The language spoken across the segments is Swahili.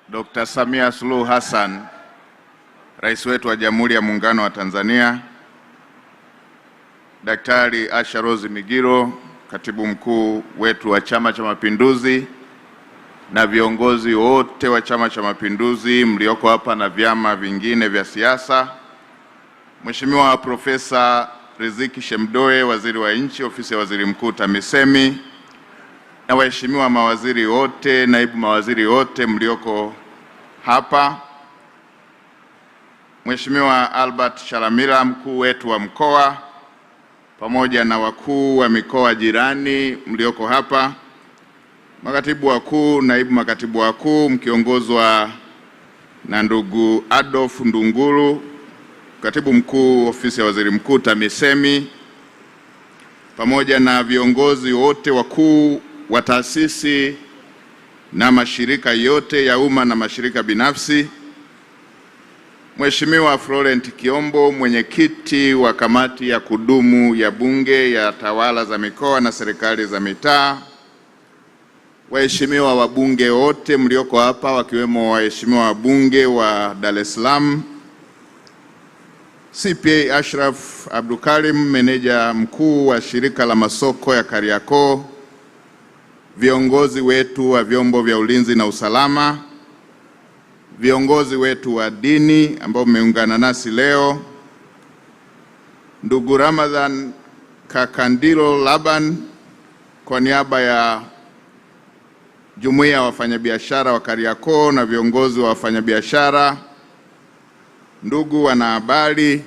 Dr. Samia Suluhu Hassan, Rais wetu wa Jamhuri ya Muungano wa Tanzania, Daktari Asha Rose Migiro, Katibu Mkuu wetu wa Chama cha Mapinduzi, na viongozi wote wa Chama cha Mapinduzi mlioko hapa na vyama vingine vya siasa, Mheshimiwa Profesa Riziki Shemdoe, Waziri wa Nchi, Ofisi ya Waziri Mkuu TAMISEMI, na waheshimiwa mawaziri wote, naibu mawaziri wote mlioko hapa, Mheshimiwa Albert Chalamila, mkuu wetu wa mkoa, pamoja na wakuu wa mikoa jirani mlioko hapa, makatibu wakuu, naibu makatibu wakuu mkiongozwa na ndugu Adolf Ndunguru, katibu mkuu Ofisi ya Waziri Mkuu TAMISEMI, pamoja na viongozi wote wakuu wa taasisi na mashirika yote ya umma na mashirika binafsi, Mheshimiwa Florent Kiombo, mwenyekiti wa kamati ya kudumu ya Bunge ya Tawala za Mikoa na Serikali za Mitaa, waheshimiwa wabunge wote mlioko hapa wakiwemo waheshimiwa wabunge wa Dar es Salaam, CPA Ashraf Abdukarim, meneja mkuu wa shirika la masoko ya Kariakoo, viongozi wetu wa vyombo vya ulinzi na usalama, viongozi wetu wa dini ambao mmeungana nasi leo, ndugu Ramadhan Kakandilo Laban kwa niaba ya Jumuiya ya wafanyabiashara wa Kariakoo na viongozi wa wafanyabiashara, ndugu wanahabari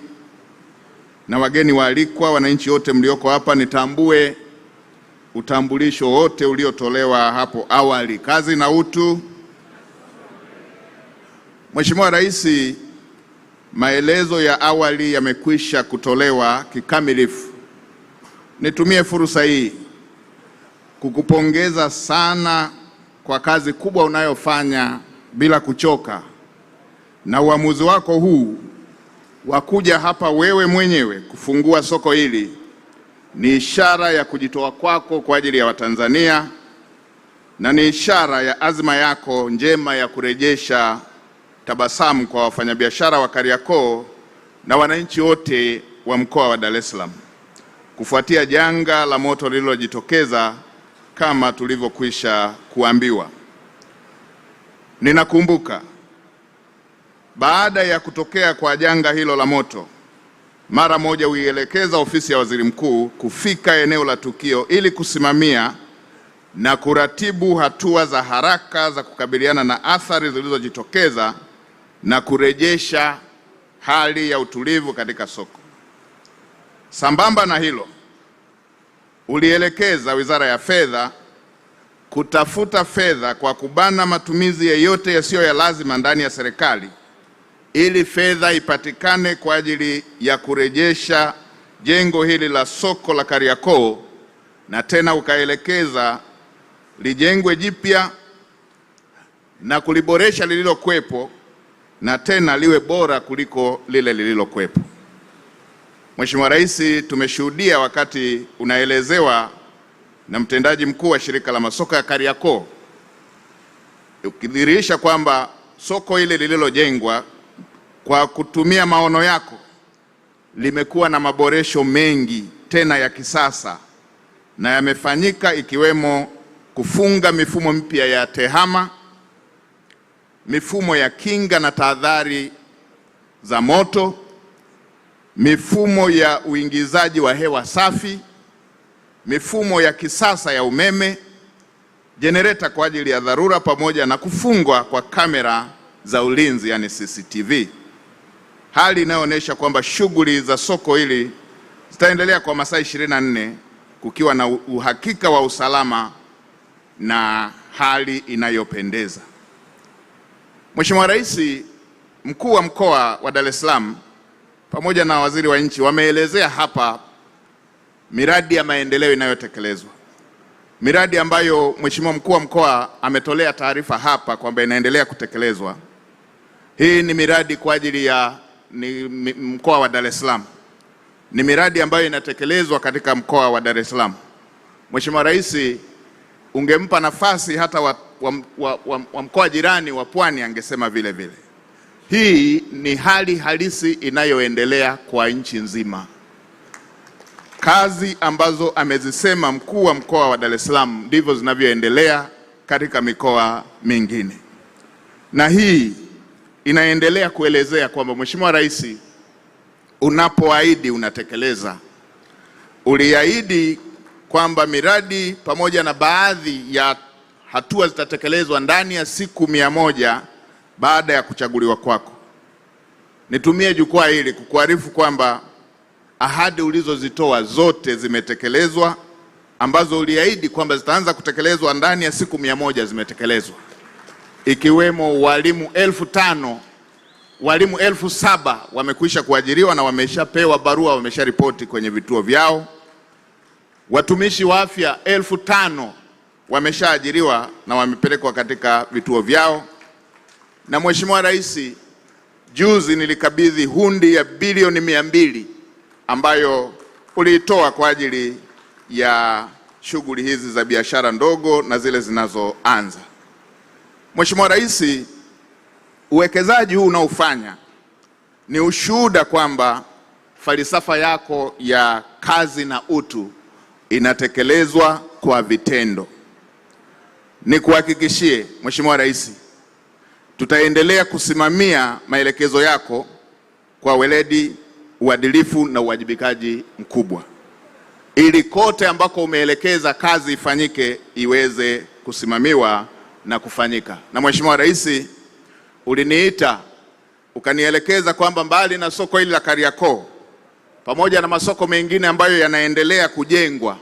na wageni waalikwa, wananchi wote mlioko hapa, nitambue utambulisho wote uliotolewa hapo awali. Kazi na utu. Mheshimiwa Rais, maelezo ya awali yamekwisha kutolewa kikamilifu. Nitumie fursa hii kukupongeza sana kwa kazi kubwa unayofanya bila kuchoka, na uamuzi wako huu wa kuja hapa wewe mwenyewe kufungua soko hili ni ishara ya kujitoa kwako kwa ajili ya Watanzania, na ni ishara ya azma yako njema ya kurejesha tabasamu kwa wafanyabiashara wa Kariakoo na wananchi wote wa mkoa wa Dar es Salaam kufuatia janga la moto lililojitokeza kama tulivyokwisha kuambiwa. Ninakumbuka baada ya kutokea kwa janga hilo la moto, mara moja uielekeza Ofisi ya Waziri Mkuu kufika eneo la tukio ili kusimamia na kuratibu hatua za haraka za kukabiliana na athari zilizojitokeza na kurejesha hali ya utulivu katika soko. Sambamba na hilo, ulielekeza Wizara ya Fedha kutafuta fedha kwa kubana matumizi yoyote yasiyo ya lazima ndani ya serikali ili fedha ipatikane kwa ajili ya kurejesha jengo hili la soko la Kariakoo, na tena ukaelekeza lijengwe jipya na kuliboresha lililokuwepo na tena liwe bora kuliko lile lililokuwepo. Mheshimiwa Rais, tumeshuhudia wakati unaelezewa na mtendaji mkuu wa shirika la masoko ya Kariakoo ukidhihirisha kwamba soko hili lililojengwa kwa kutumia maono yako limekuwa na maboresho mengi tena ya kisasa na yamefanyika, ikiwemo kufunga mifumo mpya ya tehama, mifumo ya kinga na tahadhari za moto, mifumo ya uingizaji wa hewa safi, mifumo ya kisasa ya umeme, jenereta kwa ajili ya dharura, pamoja na kufungwa kwa kamera za ulinzi yani CCTV. Hali inayoonyesha kwamba shughuli za soko hili zitaendelea kwa masaa 24 kukiwa na uhakika wa usalama na hali inayopendeza. Mheshimiwa Rais, mkuu wa mkoa wa Dar es Salaam pamoja na waziri wa nchi wameelezea hapa miradi ya maendeleo inayotekelezwa. Miradi ambayo Mheshimiwa mkuu wa mkoa ametolea taarifa hapa kwamba inaendelea kutekelezwa. Hii ni miradi kwa ajili ya mkoa wa Dar es Salaam. Ni miradi ambayo inatekelezwa katika mkoa wa Dar es Salaam. Mheshimiwa Rais, ungempa nafasi hata wa mkoa jirani wa Pwani angesema vile vile. Hii ni hali halisi inayoendelea kwa nchi nzima. Kazi ambazo amezisema mkuu wa mkoa wa Dar es Salaam ndivyo zinavyoendelea katika mikoa mingine, na hii inaendelea kuelezea kwamba Mheshimiwa Rais, unapoahidi unatekeleza. Uliahidi kwamba miradi pamoja na baadhi ya hatua zitatekelezwa ndani ya siku 100 baada ya kuchaguliwa kwako. Nitumie jukwaa hili kukuarifu kwamba ahadi ulizozitoa zote zimetekelezwa, ambazo uliahidi kwamba zitaanza kutekelezwa ndani ya siku 100 zimetekelezwa, ikiwemo walimu 5,000, walimu 7,000 wamekwisha kuajiriwa na wameshapewa barua, wamesharipoti kwenye vituo vyao. Watumishi wa afya 5,000 wameshaajiriwa na wamepelekwa katika vituo vyao. Na Mheshimiwa Rais, juzi nilikabidhi hundi ya bilioni 200 ambayo uliitoa kwa ajili ya shughuli hizi za biashara ndogo na zile zinazoanza. Mheshimiwa Rais, uwekezaji huu unaofanya ni ushuhuda kwamba falsafa yako ya kazi na utu inatekelezwa kwa vitendo. Nikuhakikishie Mheshimiwa Rais, tutaendelea kusimamia maelekezo yako kwa weledi, uadilifu na uwajibikaji mkubwa, ili kote ambako umeelekeza kazi ifanyike iweze kusimamiwa na kufanyika. Na Mheshimiwa Rais, uliniita ukanielekeza kwamba mbali na soko hili la Kariakoo pamoja na masoko mengine ambayo yanaendelea kujengwa,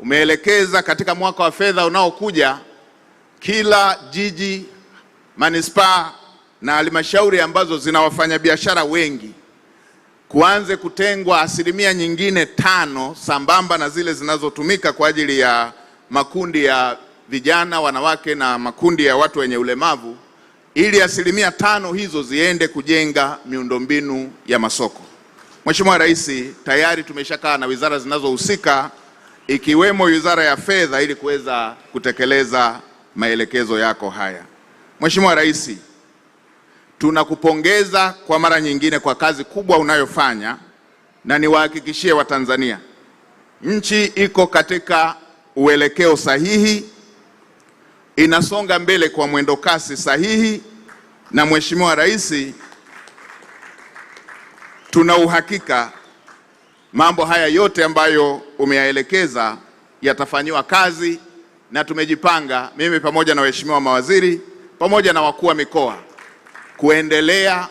umeelekeza katika mwaka wa fedha unaokuja kila jiji, manispaa na halmashauri ambazo zina wafanyabiashara wengi kuanze kutengwa asilimia nyingine 5 sambamba na zile zinazotumika kwa ajili ya makundi ya vijana, wanawake na makundi ya watu wenye ulemavu, ili asilimia 5 hizo ziende kujenga miundombinu ya masoko. Mheshimiwa Rais, tayari tumeshakaa na wizara zinazohusika ikiwemo Wizara ya Fedha ili kuweza kutekeleza maelekezo yako haya. Mheshimiwa Rais, tunakupongeza kwa mara nyingine kwa kazi kubwa unayofanya, na niwahakikishie Watanzania, nchi iko katika uelekeo sahihi, inasonga mbele kwa mwendo kasi sahihi, na Mheshimiwa Rais, tuna uhakika mambo haya yote ambayo umeyaelekeza yatafanyiwa kazi, na tumejipanga mimi pamoja na waheshimiwa mawaziri pamoja na wakuu wa mikoa kuendelea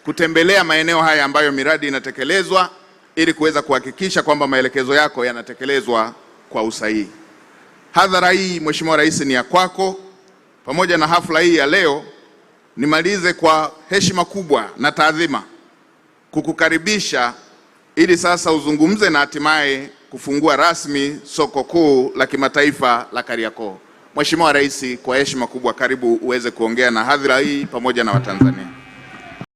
kutembelea maeneo haya ambayo miradi inatekelezwa ili kuweza kuhakikisha kwamba maelekezo yako yanatekelezwa kwa usahihi. Hadhara hii Mheshimiwa Rais ni ya kwako. Pamoja na hafla hii ya leo, nimalize kwa heshima kubwa na taadhima kukukaribisha ili sasa uzungumze na hatimaye kufungua rasmi soko kuu la kimataifa la Kariakoo. Mheshimiwa Rais, kwa heshima kubwa, karibu uweze kuongea na hadhira hii pamoja na Watanzania.